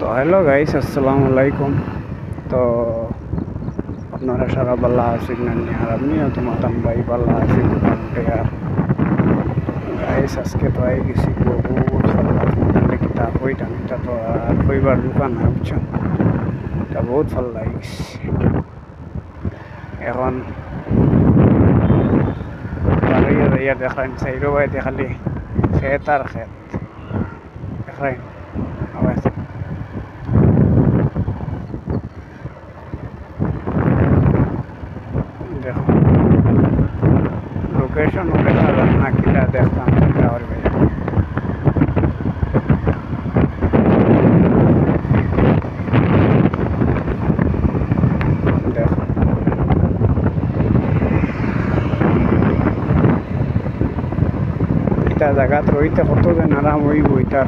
তো hello guys, আসসালামু আলাইকুম। তো আপনারা সারা বাল্লা আছেন না? আর আমিও তো মাতাম ভাই বাল্লা আছি মোটামুটি। আর গাইস আজকে তো আই গেছি বহুত ফাল্লা মোটামুটি কিতা কইতাম, এটা তো আর কইবার দোকান না, বুঝছো? তা বহুত ফাল্লা গেছি। এখন বাড়িয়ে যাইয়া দেখেন সাইডো বাইতে খালি খেত আর খেত দেখেন। আবার দেখো লোকেশন দেখা যান না, কিটা দেখতাম আর ভাইয়া দেখো এটা জায়গাত রইতে কত যেন আরাম হইব। এটা